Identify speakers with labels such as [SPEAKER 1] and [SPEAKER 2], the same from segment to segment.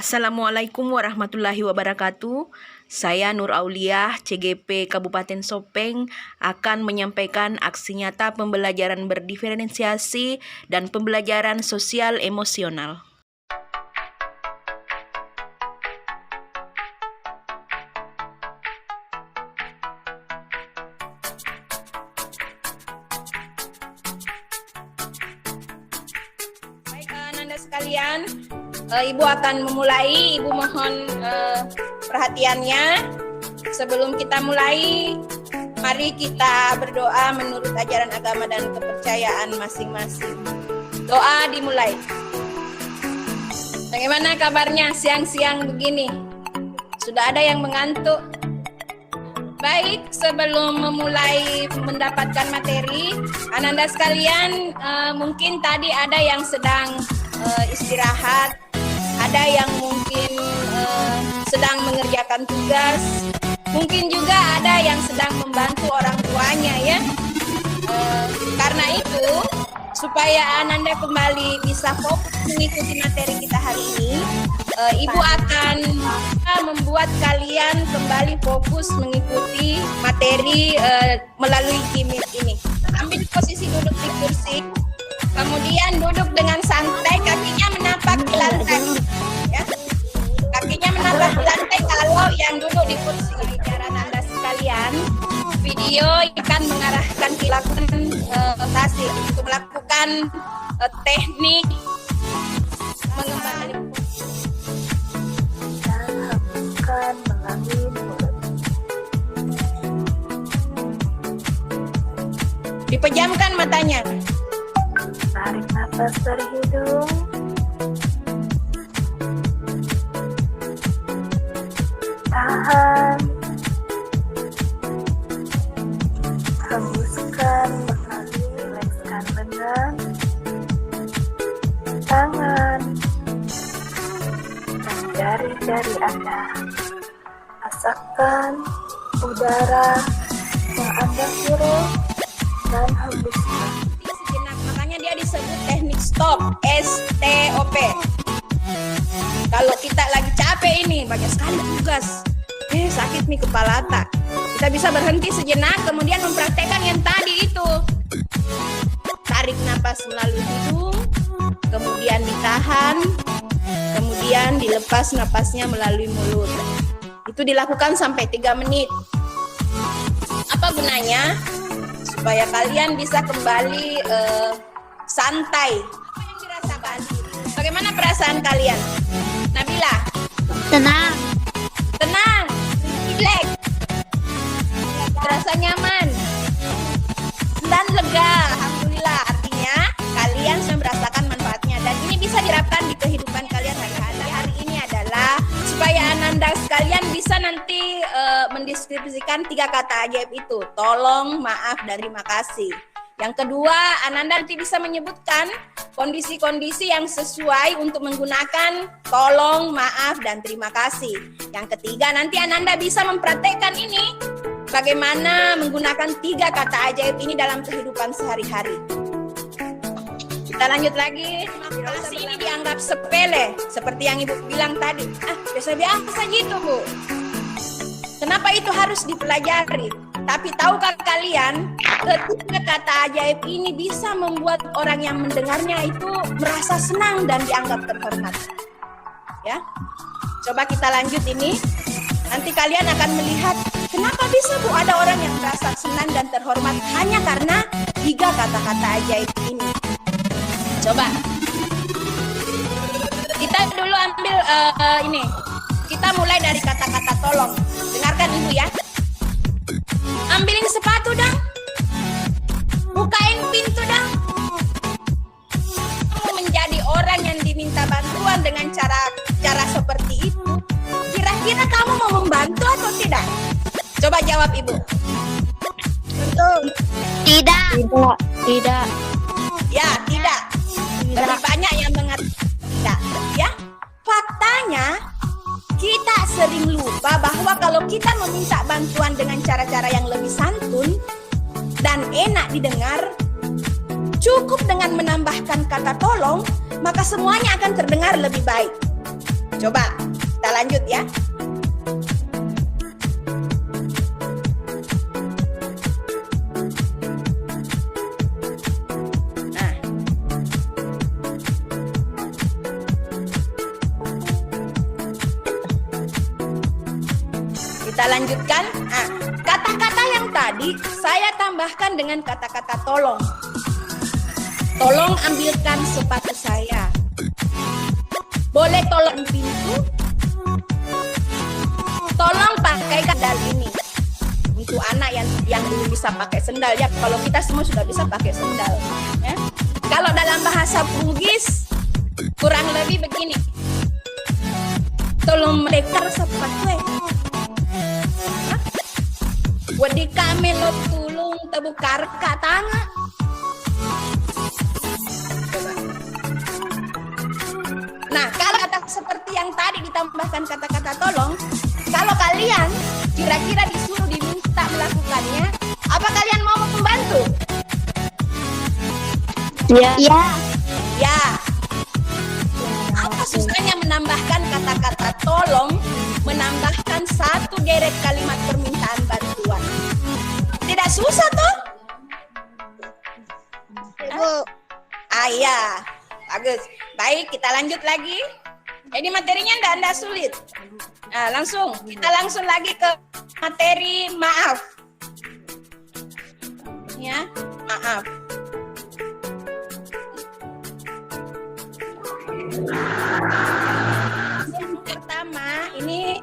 [SPEAKER 1] Assalamualaikum warahmatullahi wabarakatuh. Saya Nur Auliah, CGP Kabupaten Sopeng, akan menyampaikan aksi nyata pembelajaran berdiferensiasi dan pembelajaran sosial emosional. Baik, Anda sekalian, Ibu akan memulai. Ibu mohon perhatiannya. Sebelum kita mulai, mari kita berdoa menurut ajaran agama dan kepercayaan masing-masing. Doa dimulai. Bagaimana kabarnya siang-siang begini? Sudah ada yang mengantuk? Baik, sebelum memulai mendapatkan materi, Anda sekalian, mungkin tadi ada yang sedang istirahat, ada yang mungkin sedang mengerjakan tugas, mungkin juga ada yang sedang membantu orang tuanya ya. Karena itu, supaya Ananda kembali bisa fokus mengikuti materi kita hari ini, Ibu akan membuat kalian kembali fokus mengikuti materi melalui gimmick ini. Ambil posisi duduk di kursi, kemudian duduk dengan santai, kakinya menapak di lantai. Ya. Kakinya menapak di lantai kalau yang duduk di kursi. Jaran Anda sekalian, video akan mengarahkan dilakukan rotasi untuk melakukan teknik mengembangkan. Dipejamkan matanya.
[SPEAKER 2] Tarik nafas dari hidung. Tahan. Hembuskan melalui lekskan lengan, tangan, dan jari-jari Anda. Rasakan udara yang Anda hirup dan hembuskan.
[SPEAKER 1] Sejenak, makanya dia disebut teknik stop, STOP. Kalau kita lagi capek ini, banyak sekali tugas, sakit nih kepala tak, kita bisa berhenti sejenak, kemudian mempraktekkan yang tadi itu. Tarik napas melalui hidung, kemudian ditahan, kemudian dilepas napasnya melalui mulut. Itu dilakukan sampai 3 menit. Apa gunanya? Supaya kalian bisa kembali santai. Apa yang dirasakan? Bagaimana perasaan kalian? Nabila?
[SPEAKER 2] Tenang.
[SPEAKER 1] Tenang, relax, terasa nyaman dan lega. Alhamdulillah, artinya kalian sudah merasakan manfaatnya dan ini bisa diterapkan di kehidupan kalian hari-hari. Hari ini adalah supaya Ananda sekalian bisa nanti mendeskripsikan 3 kata ajaib itu: tolong, maaf, dan terima kasih. Yang kedua, Ananda nanti bisa menyebutkan kondisi-kondisi yang sesuai untuk menggunakan tolong, maaf, dan terima kasih. Yang ketiga, nanti Ananda bisa mempraktekkan ini, bagaimana menggunakan 3 kata ajaib ini dalam kehidupan sehari-hari. Kita lanjut lagi. Terima kasih ini dianggap sepele, seperti yang Ibu bilang tadi. Biasa-biasa gitu, Bu. Kenapa itu harus dipelajari? Tapi tahukah kalian, ketiga kata ajaib ini bisa membuat orang yang mendengarnya itu merasa senang dan dianggap terhormat. Ya, coba kita lanjut ini. Nanti kalian akan melihat kenapa bisa Bu ada orang yang merasa senang dan terhormat hanya karena 3 kata-kata ajaib ini. Coba kita dulu ambil ini. Kita mulai dari kata-kata tolong. Dengarkan Ibu ya. Ambilin sepatu dong. Bukain pintu dong. Kamu menjadi orang yang diminta bantuan dengan cara seperti itu. Kira-kira kamu mau membantu atau tidak? Coba jawab Ibu. Betul.
[SPEAKER 2] Tidak. Tidak.
[SPEAKER 1] Ya, tidak. Lebih banyak yang mengatakan tidak. Ya, faktanya kita sering lupa bahwa kalau kita meminta bantuan dengan cara-cara yang lebih santun dan enak didengar, cukup dengan menambahkan kata tolong, maka semuanya akan terdengar lebih baik. coba kita lanjut ya. Nah, kita lanjutkan. Nah, kata-kata yang tadi saya tambahkan dengan kata-kata tolong. Tolong ambilkan sepatu saya. Boleh tolong pintu? Tolong pakai sendal ini. Untuk anak yang belum bisa pakai sendal ya. Kalau kita semua sudah bisa pakai sendal. Ya. Kalau dalam bahasa Bugis kurang lebih begini. Tolong melekar sepatu. Wadi kami lo tulung tebukar katanya. Nah, kalau kata seperti yang tadi ditambahkan kata-kata tolong, kalau kalian kira-kira disuruh diminta melakukannya, apa kalian mau membantu?
[SPEAKER 2] Ya. Ya.
[SPEAKER 1] Ya. Apa susahnya menambahkan kata-kata tolong, menambahkan satu deret kalimat permintaan bantuan? Tidak susah toh?
[SPEAKER 2] Ibu.
[SPEAKER 1] Ya. Bagus. Baik, kita lanjut lagi. Jadi materinya enggak sulit. Nah, kita langsung lagi ke materi maaf. Ya, maaf. Yang pertama, ini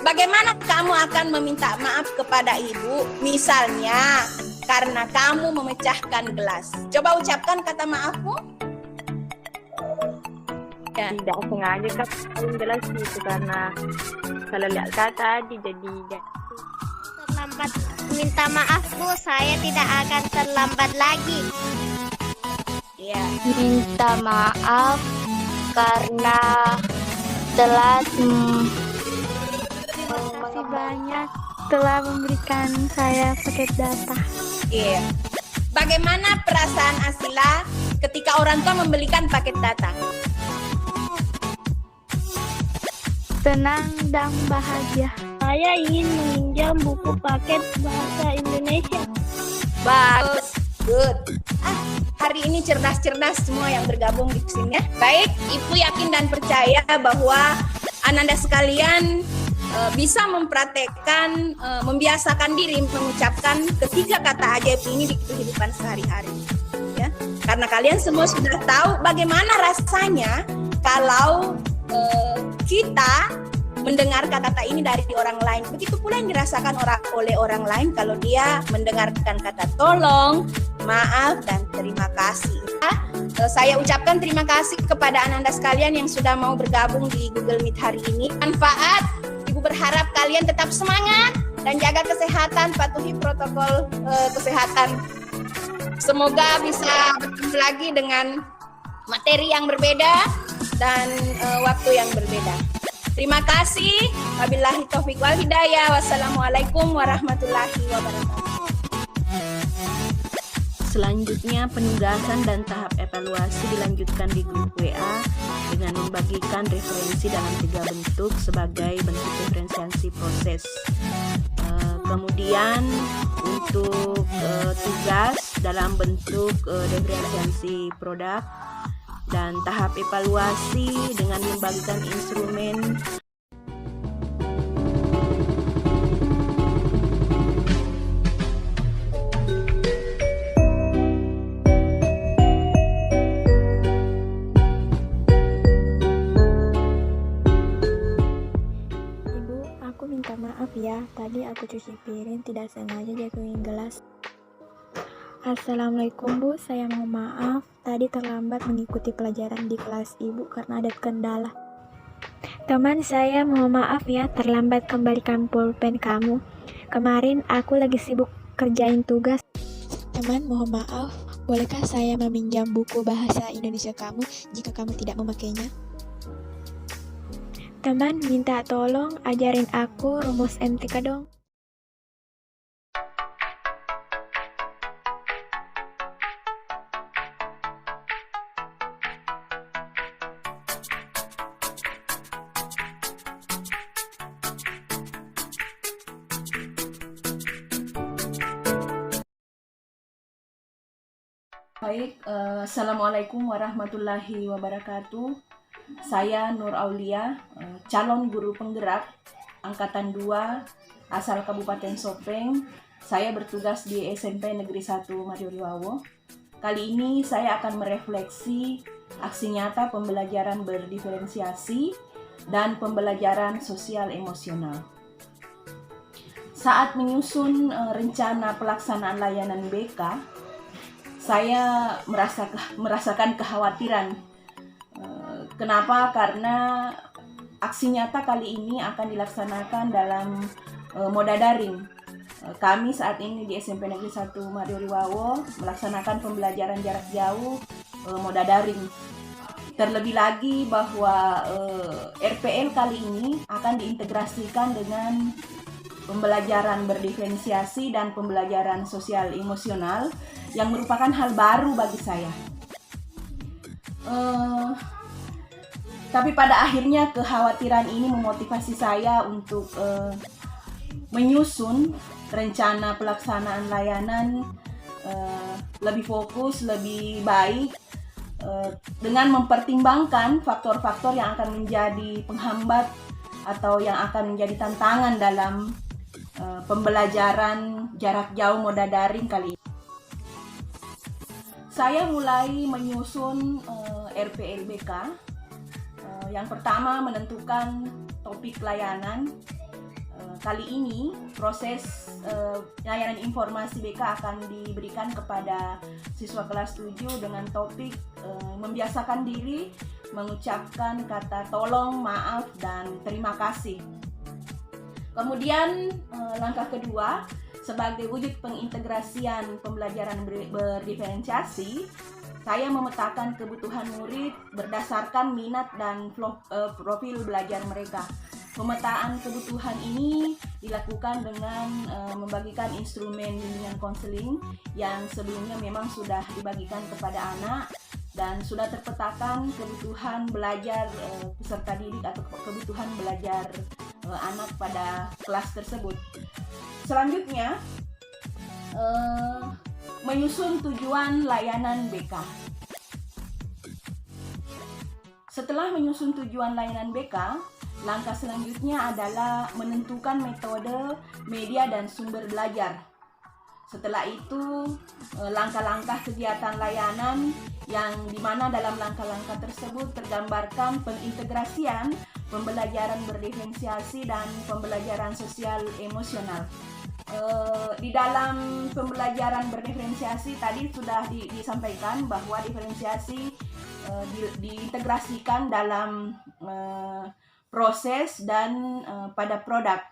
[SPEAKER 1] bagaimana kamu akan meminta maaf kepada ibu? Misalnya, karena kamu memecahkan gelas. Coba ucapkan kata maafmu. Ya.
[SPEAKER 2] Tidak sengaja kan paling jelas itu karena kalau lihat kata tadi jadi terlambat. Minta maaf Bu, saya tidak akan terlambat lagi.
[SPEAKER 1] Iya.
[SPEAKER 2] Minta maaf karena telat. Terima kasih banyak telah memberikan saya paket data.
[SPEAKER 1] Iya. Bagaimana perasaan Asila ketika orang tua membelikan paket data?
[SPEAKER 2] Tenang dan bahagia. Saya ingin meminjam buku paket bahasa Indonesia.
[SPEAKER 1] Bagus, good. Hari ini cerdas-cerdas semua yang bergabung di sini ya. Baik, Ibu yakin dan percaya bahwa Ananda sekalian bisa mempraktekkan, membiasakan diri mengucapkan ketiga kata ajaib ini di kehidupan sehari-hari. Ya, karena kalian semua sudah tahu bagaimana rasanya kalau kita mendengar kata-kata ini dari orang lain. Begitu pula yang dirasakan oleh orang lain kalau dia mendengarkan kata tolong, maaf, dan terima kasih. Saya ucapkan terima kasih kepada Ananda sekalian yang sudah mau bergabung di Google Meet hari ini. Manfaat, Ibu berharap kalian tetap semangat dan jaga kesehatan, patuhi protokol kesehatan. Semoga bisa bertemu lagi dengan materi yang berbeda dan waktu yang berbeda. Terima kasih. Wabillahi taufiq wal hidayah. Wassalamualaikum warahmatullahi wabarakatuh.
[SPEAKER 3] Selanjutnya penugasan dan tahap evaluasi dilanjutkan di grup WA dengan membagikan referensi dalam 3 bentuk sebagai bentuk diferensiasi proses. Kemudian untuk tugas dalam bentuk diferensiasi produk, dan tahap evaluasi dengan membagikan instrumen
[SPEAKER 4] Ibu, aku minta maaf ya, tadi aku cuci piring tidak sengaja jatuhin gelas. Assalamualaikum Bu, saya mau maaf tadi terlambat mengikuti pelajaran di kelas Ibu karena ada kendala. Teman, saya mau maaf ya terlambat kembalikan pulpen kamu. Kemarin aku lagi sibuk kerjain tugas. Teman, mohon maaf, bolehkah saya meminjam buku bahasa Indonesia kamu jika kamu tidak memakainya? Teman, minta tolong ajarin aku rumus MTK dong.
[SPEAKER 3] Baik, Assalamualaikum warahmatullahi wabarakatuh. Saya Nur Aulia, calon guru penggerak Angkatan 2 asal Kabupaten Sopeng. Saya bertugas di SMP Negeri 1 Marioliwawo. Kali ini saya akan merefleksi aksi nyata pembelajaran berdiferensiasi dan pembelajaran sosial emosional. Saat menyusun rencana pelaksanaan layanan BK, saya merasakan kekhawatiran. Kenapa? Karena aksi nyata kali ini akan dilaksanakan dalam moda daring. Kami saat ini di SMP Negeri 1 Marioliwawo melaksanakan pembelajaran jarak jauh moda daring. Terlebih lagi bahwa RPL kali ini akan diintegrasikan dengan pembelajaran berdiferensiasi dan pembelajaran sosial emosional yang merupakan hal baru bagi saya. Tapi pada akhirnya kekhawatiran ini memotivasi saya untuk menyusun rencana pelaksanaan layanan lebih fokus, lebih baik, dengan mempertimbangkan faktor-faktor yang akan menjadi penghambat atau yang akan menjadi tantangan dalam pembelajaran jarak jauh moda daring kali ini. Saya mulai menyusun RPLBK. Yang pertama, menentukan topik layanan. Kali ini proses layanan informasi BK akan diberikan kepada siswa kelas 7 dengan topik membiasakan diri mengucapkan kata tolong, maaf, dan terima kasih. Kemudian langkah kedua, sebagai wujud pengintegrasian pembelajaran berdiferensiasi, saya memetakan kebutuhan murid berdasarkan minat dan profil belajar mereka. Pemetaan kebutuhan ini dilakukan dengan membagikan instrumen bimbingan konseling yang sebelumnya memang sudah dibagikan kepada anak dan sudah terpetakan kebutuhan belajar peserta didik atau kebutuhan belajar anak pada kelas tersebut. Selanjutnya, menyusun tujuan layanan BK. Setelah menyusun tujuan layanan BK, langkah selanjutnya adalah menentukan metode, media, dan sumber belajar. Setelah itu, langkah-langkah kegiatan layanan yang dimana dalam langkah-langkah tersebut tergambarkan pengintegrasian pembelajaran berdiferensiasi dan pembelajaran sosial emosional. Di dalam pembelajaran berdiferensiasi tadi sudah disampaikan bahwa diferensiasi diintegrasikan dalam proses dan pada produk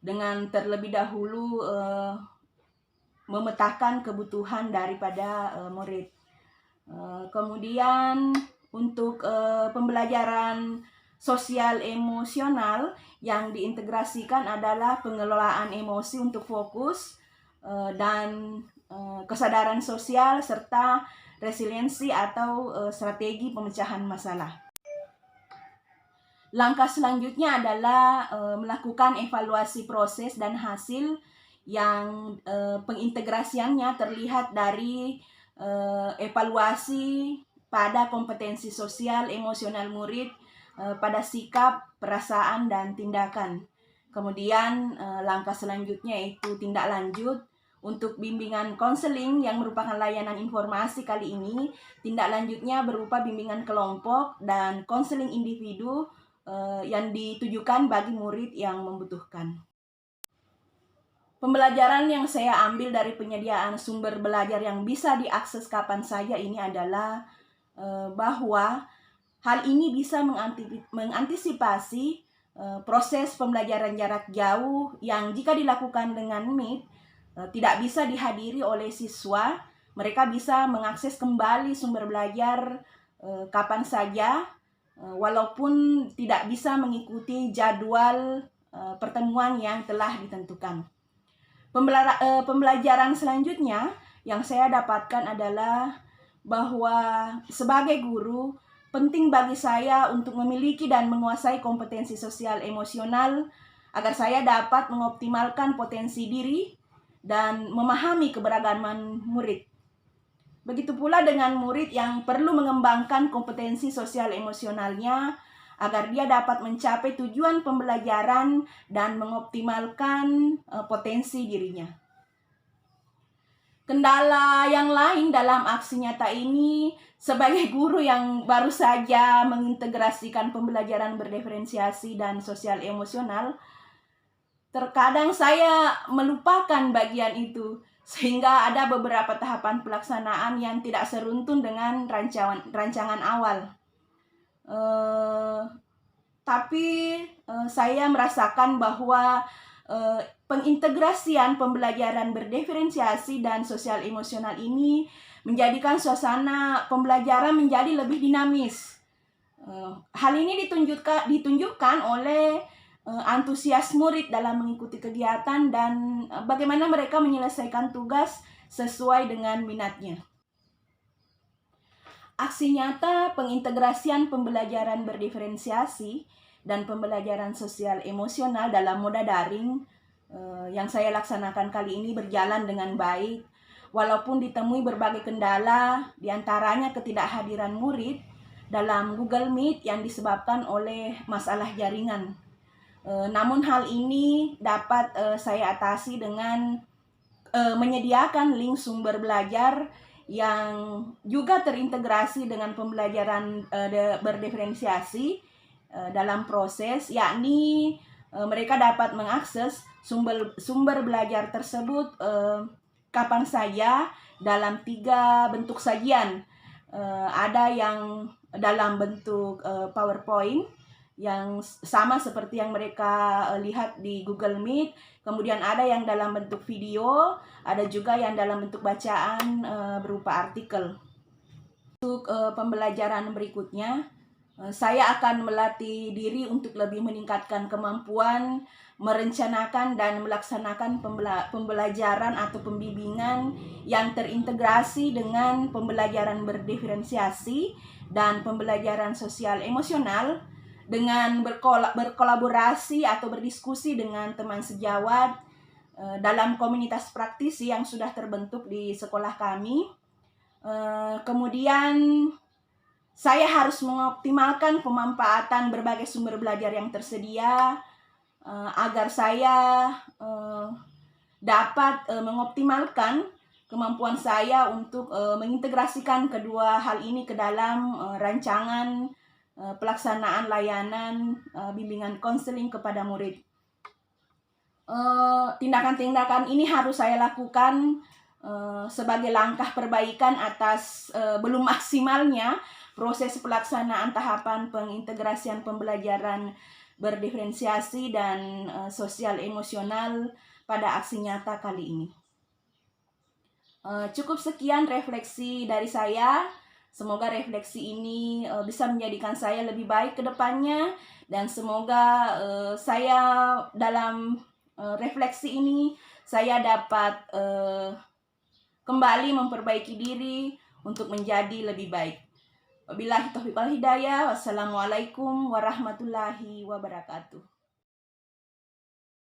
[SPEAKER 3] dengan terlebih dahulu memetakan kebutuhan daripada murid. Kemudian untuk pembelajaran sosial emosional yang diintegrasikan adalah pengelolaan emosi untuk fokus dan kesadaran sosial serta resiliensi atau strategi pemecahan masalah. Langkah selanjutnya adalah melakukan evaluasi proses dan hasil yang pengintegrasiannya terlihat dari evaluasi pada kompetensi sosial emosional murid, pada sikap, perasaan, dan tindakan. Kemudian langkah selanjutnya yaitu tindak lanjut untuk bimbingan konseling yang merupakan layanan informasi kali ini. Tindak lanjutnya berupa bimbingan kelompok dan konseling individu yang ditujukan bagi murid yang membutuhkan. Pembelajaran yang saya ambil dari penyediaan sumber belajar yang bisa diakses kapan saja ini adalah bahwa hal ini bisa mengantisipasi proses pembelajaran jarak jauh yang jika dilakukan dengan Meet tidak bisa dihadiri oleh siswa. Mereka bisa mengakses kembali sumber belajar kapan saja, walaupun tidak bisa mengikuti jadwal pertemuan yang telah ditentukan. Pembelajaran selanjutnya yang saya dapatkan adalah bahwa sebagai guru, penting bagi saya untuk memiliki dan menguasai kompetensi sosial emosional agar saya dapat mengoptimalkan potensi diri dan memahami keberagaman murid. Begitu pula dengan murid yang perlu mengembangkan kompetensi sosial emosionalnya agar dia dapat mencapai tujuan pembelajaran dan mengoptimalkan potensi dirinya. Kendala yang lain dalam aksi nyata ini, sebagai guru yang baru saja mengintegrasikan pembelajaran berdiferensiasi dan sosial emosional, terkadang saya melupakan bagian itu, sehingga ada beberapa tahapan pelaksanaan yang tidak seruntun dengan rancangan awal. Tapi saya merasakan bahwa pengintegrasian pembelajaran berdiferensiasi dan sosial emosional ini menjadikan suasana pembelajaran menjadi lebih dinamis. Hal ini ditunjukkan oleh antusias murid dalam mengikuti kegiatan dan bagaimana mereka menyelesaikan tugas sesuai dengan minatnya. Aksi nyata pengintegrasian pembelajaran berdiferensiasi dan pembelajaran sosial emosional dalam moda daring yang saya laksanakan kali ini berjalan dengan baik, walaupun ditemui berbagai kendala, diantaranya ketidakhadiran murid dalam Google Meet yang disebabkan oleh masalah jaringan. Namun hal ini dapat saya atasi dengan menyediakan link sumber belajar yang juga terintegrasi dengan pembelajaran berdiferensiasi dalam proses, yakni mereka dapat mengakses sumber belajar tersebut kapan saja dalam 3 bentuk sajian. Ada yang dalam bentuk PowerPoint yang sama seperti yang mereka lihat di Google Meet, kemudian ada yang dalam bentuk video, ada juga yang dalam bentuk bacaan berupa artikel. Untuk pembelajaran berikutnya, saya akan melatih diri untuk lebih meningkatkan kemampuan merencanakan dan melaksanakan pembelajaran atau pembimbingan yang terintegrasi dengan pembelajaran berdiferensiasi dan pembelajaran sosial emosional dengan berkolaborasi atau berdiskusi dengan teman sejawat dalam komunitas praktisi yang sudah terbentuk di sekolah kami. Kemudian saya harus mengoptimalkan pemanfaatan berbagai sumber belajar yang tersedia agar saya dapat mengoptimalkan kemampuan saya untuk mengintegrasikan kedua hal ini ke dalam rancangan pelaksanaan layanan bimbingan konseling kepada murid. Tindakan-tindakan ini harus saya lakukan sebagai langkah perbaikan atas belum maksimalnya proses pelaksanaan tahapan pengintegrasian pembelajaran berdiferensiasi dan sosial emosional pada aksi nyata kali ini. Cukup sekian refleksi dari saya. Semoga refleksi ini bisa menjadikan saya lebih baik ke depannya, dan semoga saya dalam refleksi ini saya dapat kembali memperbaiki diri untuk menjadi lebih baik. Wabillahi taufiq wal hidayah. Wassalamualaikum warahmatullahi wabarakatuh.